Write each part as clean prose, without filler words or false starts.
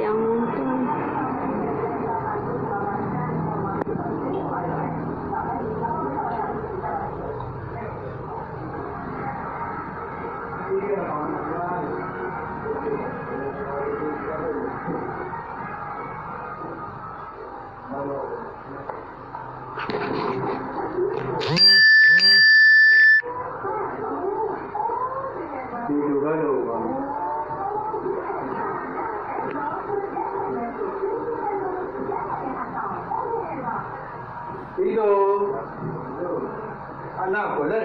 yang nonton. Itu anak boleh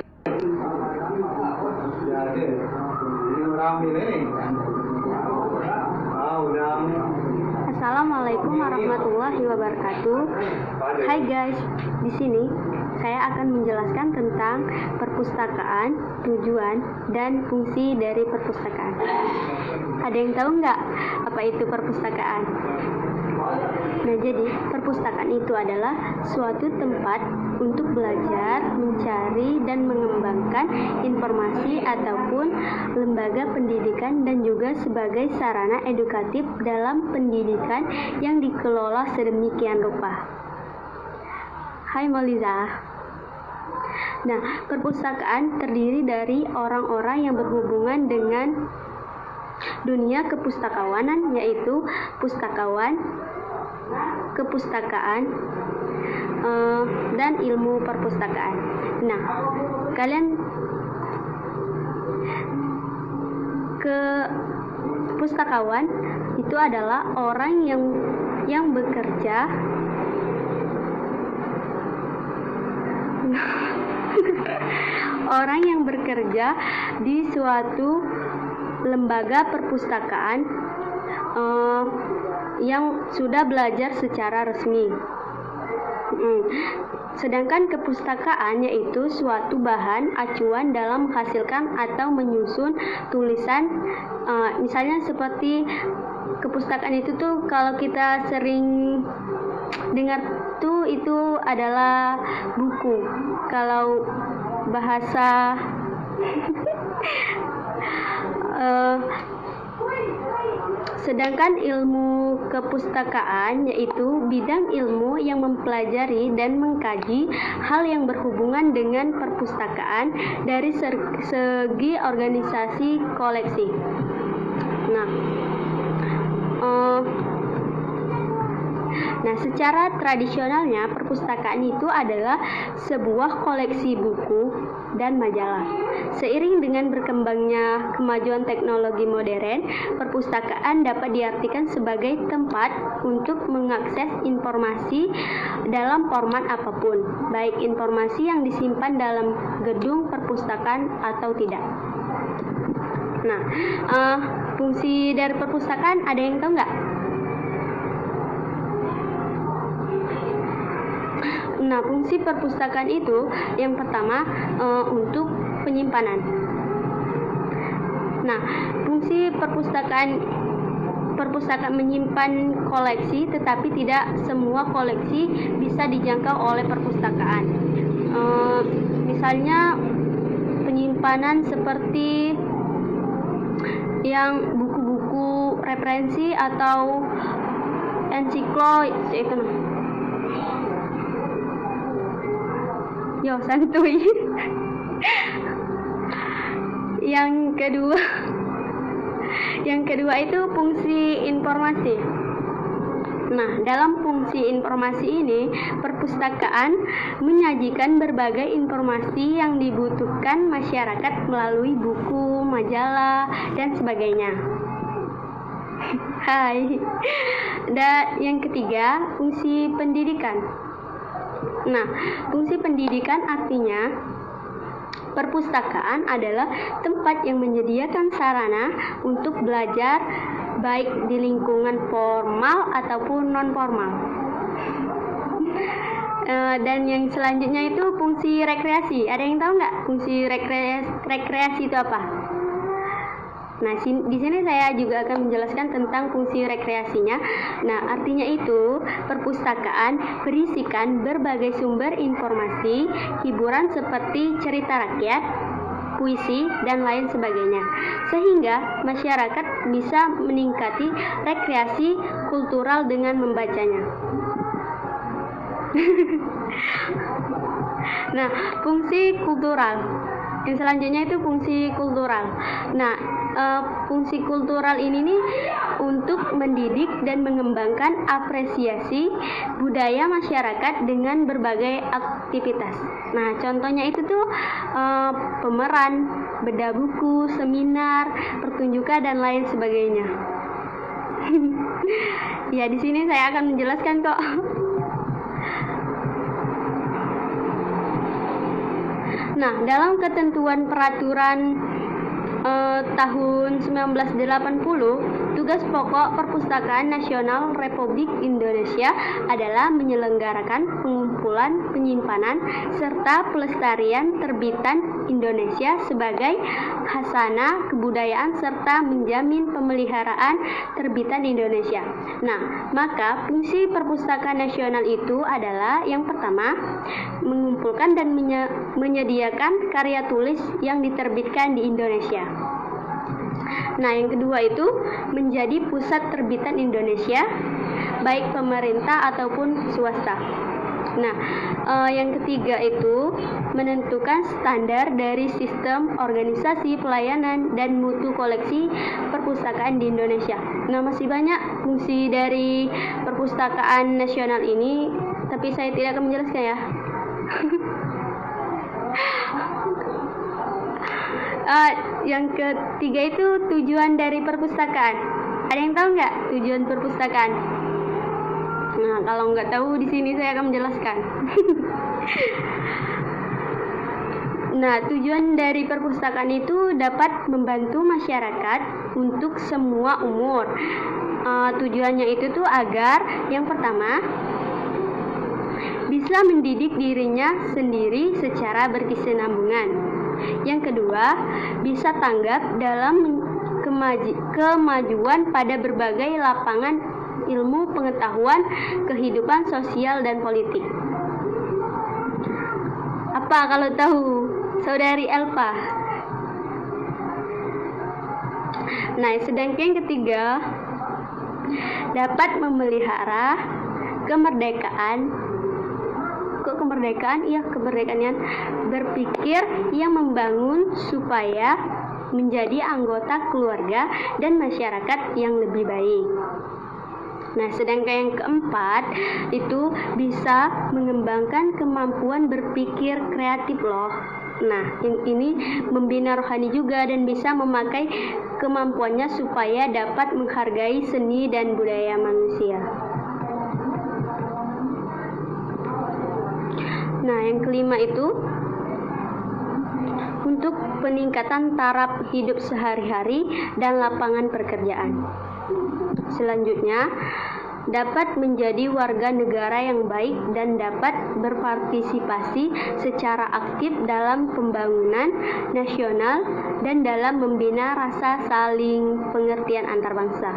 jadi orang ini udah. Assalamualaikum warahmatullahi wabarakatuh. Hai guys, di sini saya akan menjelaskan tentang perpustakaan, tujuan dan fungsi dari perpustakaan. Ada yang tahu nggak apa itu perpustakaan? Nah, jadi perpustakaan itu adalah suatu tempat untuk belajar, mencari, dan mengembangkan informasi ataupun lembaga pendidikan dan juga sebagai sarana edukatif dalam pendidikan yang dikelola sedemikian rupa. Hai Moliza. Nah, perpustakaan terdiri dari orang-orang yang berhubungan dengan dunia kepustakawanan, yaitu pustakawan, kepustakaan, dan ilmu perpustakaan. Nah, pustakawan itu adalah orang yang bekerja orang yang bekerja di suatu lembaga perpustakaan yang sudah belajar secara resmi. Sedangkan kepustakaan yaitu suatu bahan acuan dalam menghasilkan atau menyusun tulisan, misalnya seperti kepustakaan itu tuh kalau kita sering dengar tuh itu adalah buku. Kalau bahasa sedangkan ilmu kepustakaan yaitu bidang ilmu yang mempelajari dan mengkaji hal yang berhubungan dengan perpustakaan dari segi organisasi koleksi. Nah, secara tradisionalnya perpustakaan itu adalah sebuah koleksi buku dan majalah. Seiring dengan berkembangnya kemajuan teknologi modern, perpustakaan dapat diartikan sebagai tempat untuk mengakses informasi dalam format apapun, baik informasi yang disimpan dalam gedung perpustakaan atau tidak. Nah, fungsi dari perpustakaan ada yang tahu nggak? Nah, fungsi perpustakaan itu yang pertama untuk penyimpanan. Nah, fungsi perpustakaan menyimpan koleksi, tetapi tidak semua koleksi bisa dijangkau oleh perpustakaan. Misalnya penyimpanan seperti yang buku-buku referensi atau ensiklopedia itu. Yo, santuy. Yang kedua itu fungsi informasi. Nah, dalam fungsi informasi ini, perpustakaan menyajikan berbagai informasi yang dibutuhkan masyarakat melalui buku, majalah, dan sebagainya. Hai. Dan yang ketiga, fungsi pendidikan. Nah, fungsi pendidikan artinya perpustakaan adalah tempat yang menyediakan sarana untuk belajar baik di lingkungan formal ataupun non-formal. Dan yang selanjutnya itu fungsi rekreasi. Ada yang tahu nggak fungsi rekreasi itu apa? Nah, di sini saya juga akan menjelaskan tentang fungsi rekreasinya. Nah, artinya itu perpustakaan berisikan berbagai sumber informasi, hiburan seperti cerita rakyat, puisi, dan lain sebagainya, sehingga masyarakat bisa meningkati rekreasi kultural dengan membacanya. Nah, fungsi kultural. Yang selanjutnya itu fungsi kultural. Nah, fungsi kultural ini nih untuk mendidik dan mengembangkan apresiasi budaya masyarakat dengan berbagai aktivitas. Nah, contohnya itu tuh pemeran, bedah buku, seminar, pertunjukan, dan lain sebagainya. Ya, di sini saya akan menjelaskan kok. Nah, dalam ketentuan peraturan tahun 1980, tugas pokok Perpustakaan Nasional Republik Indonesia adalah menyelenggarakan pengumpulan, penyimpanan, serta pelestarian terbitan Indonesia sebagai khasanah kebudayaan serta menjamin pemeliharaan terbitan Indonesia. Nah, maka fungsi Perpustakaan Nasional itu adalah yang pertama, mengumpulkan dan menyediakan karya tulis yang diterbitkan di Indonesia. Nah, yang kedua itu menjadi pusat terbitan Indonesia, baik pemerintah ataupun swasta. Nah, yang ketiga itu menentukan standar dari sistem organisasi pelayanan dan mutu koleksi perpustakaan di Indonesia. Nah, masih banyak fungsi dari Perpustakaan Nasional ini, tapi saya tidak akan menjelaskan ya. Yang ketiga itu tujuan dari perpustakaan. Ada yang tahu nggak tujuan perpustakaan? Nah, kalau nggak tahu di sini saya akan menjelaskan. Nah, tujuan dari perpustakaan itu dapat membantu masyarakat untuk semua umur. Tujuannya itu tuh agar yang pertama bisa mendidik dirinya sendiri secara berkesinambungan. Yang kedua, bisa tanggap dalam kemajuan pada berbagai lapangan ilmu pengetahuan, kehidupan sosial dan politik. Apa kalau tahu, Saudari Elpa? Nah, sedangkan yang ketiga, dapat memelihara kemerdekaan. Kok kemerdekaan? Iya, kemerdekaan berpikir yang membangun supaya menjadi anggota keluarga dan masyarakat yang lebih baik. Nah, sedangkan yang keempat itu bisa mengembangkan kemampuan berpikir kreatif loh. Nah, yang ini membina rohani juga dan bisa memakai kemampuannya supaya dapat menghargai seni dan budaya manusia. Nah, yang kelima itu untuk peningkatan taraf hidup sehari-hari dan lapangan pekerjaan. Selanjutnya, dapat menjadi warga negara yang baik dan dapat berpartisipasi secara aktif dalam pembangunan nasional dan dalam membina rasa saling pengertian antar bangsa.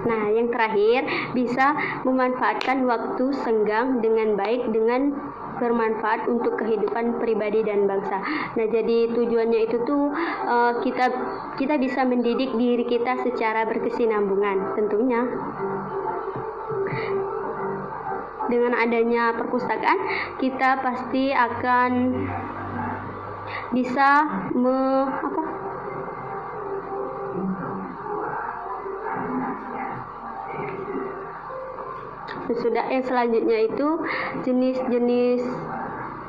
Nah, yang terakhir, bisa memanfaatkan waktu senggang dengan baik dengan bermanfaat untuk kehidupan pribadi dan bangsa. Nah, jadi tujuannya itu tuh kita bisa mendidik diri kita secara berkesinambungan tentunya. Dengan adanya perpustakaan, kita pasti akan bisa Sudah, yang selanjutnya itu jenis-jenis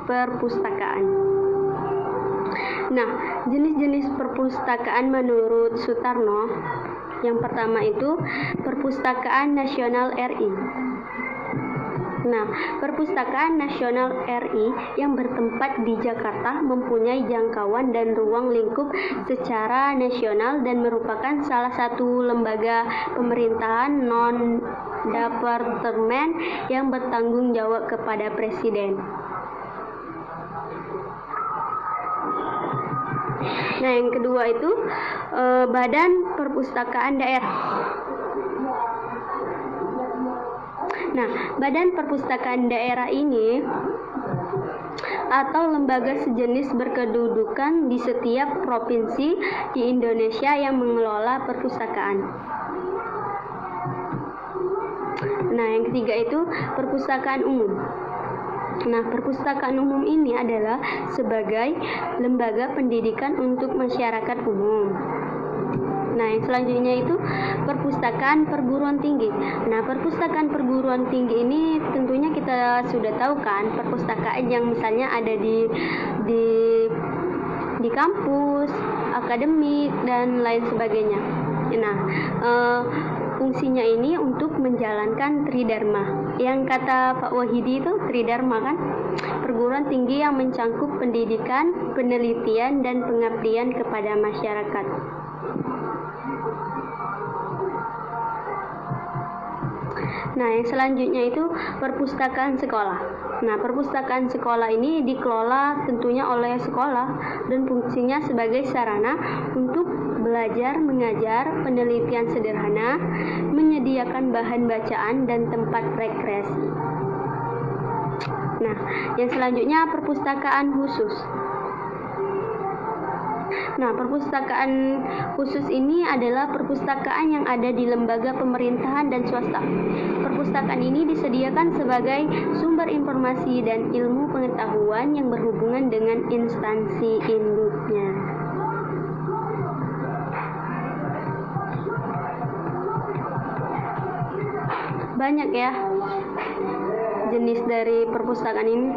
perpustakaan. Nah, jenis-jenis perpustakaan menurut Sutarno, yang pertama itu Perpustakaan Nasional RI. Nah, Perpustakaan Nasional RI yang bertempat di Jakarta mempunyai jangkauan dan ruang lingkup secara nasional dan merupakan salah satu lembaga pemerintahan non-departemen yang bertanggung jawab kepada Presiden. Nah, yang kedua itu Badan Perpustakaan Daerah. Nah, Badan Perpustakaan Daerah ini atau lembaga sejenis berkedudukan di setiap provinsi di Indonesia yang mengelola perpustakaan. Nah, yang ketiga itu perpustakaan umum. Nah, perpustakaan umum ini adalah sebagai lembaga pendidikan untuk masyarakat umum. Nah, yang selanjutnya itu perpustakaan perguruan tinggi. Nah, perpustakaan perguruan tinggi ini tentunya kita sudah tahu kan, perpustakaan yang misalnya ada di kampus, akademik dan lain sebagainya. Nah, fungsinya ini untuk menjalankan tridharma. Yang kata Pak Wahidi itu tridharma kan? Perguruan tinggi yang mencangkup pendidikan, penelitian dan pengabdian kepada masyarakat. Nah, yang selanjutnya itu perpustakaan sekolah. Nah, perpustakaan sekolah ini dikelola tentunya oleh sekolah dan fungsinya sebagai sarana untuk belajar mengajar, penelitian sederhana, menyediakan bahan bacaan dan tempat rekreasi. Nah, yang selanjutnya perpustakaan khusus. Nah, perpustakaan khusus ini adalah perpustakaan yang ada di lembaga pemerintahan dan swasta. Perpustakaan ini disediakan sebagai sumber informasi dan ilmu pengetahuan yang berhubungan dengan instansi induknya. Banyak ya jenis dari perpustakaan ini.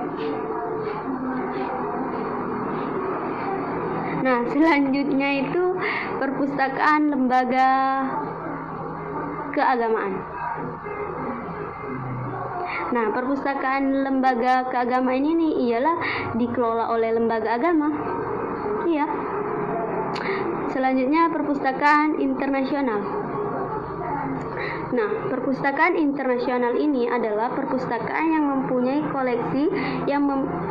Nah, selanjutnya itu perpustakaan lembaga keagamaan. Nah, perpustakaan lembaga keagamaan ini ialah dikelola oleh lembaga agama. Iya. Selanjutnya perpustakaan internasional. Nah, perpustakaan internasional ini adalah perpustakaan yang mempunyai koleksi yang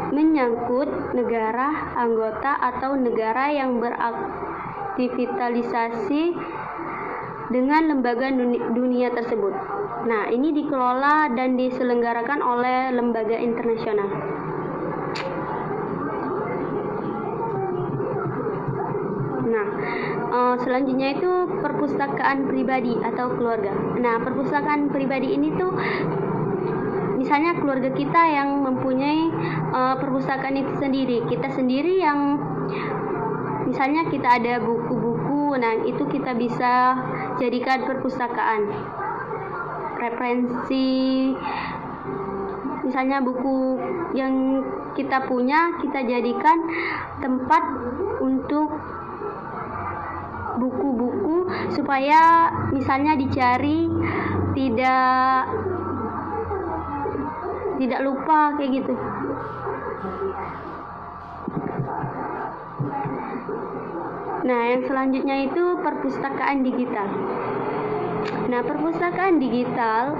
menyangkut negara anggota atau negara yang beraktivitasasi dengan lembaga dunia tersebut. Nah, ini dikelola dan diselenggarakan oleh lembaga internasional. Nah, selanjutnya itu perpustakaan pribadi atau keluarga. Nah, perpustakaan pribadi ini tuh misalnya keluarga kita yang mempunyai perpustakaan itu sendiri. Kita sendiri yang misalnya kita ada buku-buku, nah itu kita bisa jadikan perpustakaan. Referensi misalnya buku yang kita punya, kita jadikan tempat untuk buku-buku supaya misalnya dicari tidak lupa kayak gitu. Nah, yang selanjutnya itu perpustakaan digital. Nah, perpustakaan digital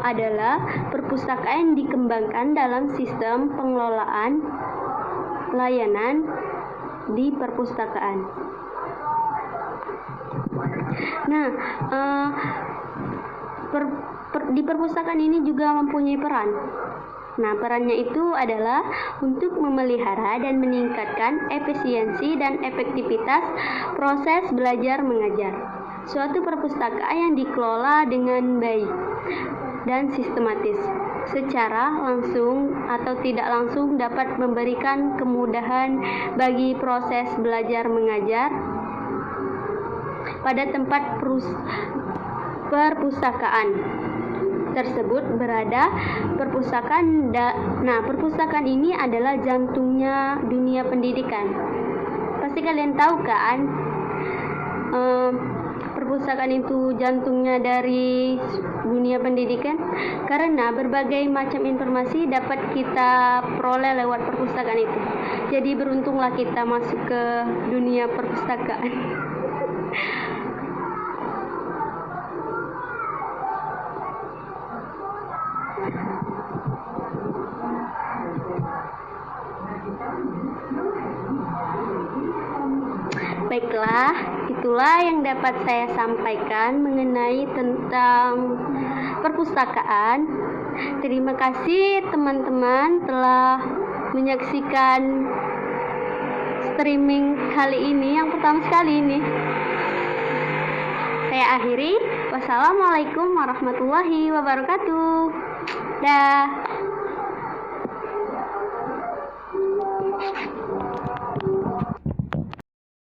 adalah perpustakaan yang dikembangkan dalam sistem pengelolaan layanan di perpustakaan. Nah, di perpustakaan ini juga mempunyai peran. Nah, perannya itu adalah untuk memelihara dan meningkatkan efisiensi dan efektivitas proses belajar mengajar. Suatu perpustakaan yang dikelola dengan baik dan sistematis, secara langsung atau tidak langsung dapat memberikan kemudahan bagi proses belajar mengajar pada tempat perpustakaan tersebut berada. Nah, perpustakaan ini adalah jantungnya dunia pendidikan. Pasti kalian tahu kan, perpustakaan itu jantungnya dari dunia pendidikan karena berbagai macam informasi dapat kita peroleh lewat perpustakaan itu. Jadi beruntunglah kita masuk ke dunia perpustakaan. Baiklah, itulah yang dapat saya sampaikan mengenai tentang perpustakaan. Terima kasih teman-teman telah menyaksikan streaming kali ini, yang pertama sekali ini. Saya akhiri. Wassalamualaikum warahmatullahi wabarakatuh. Dah.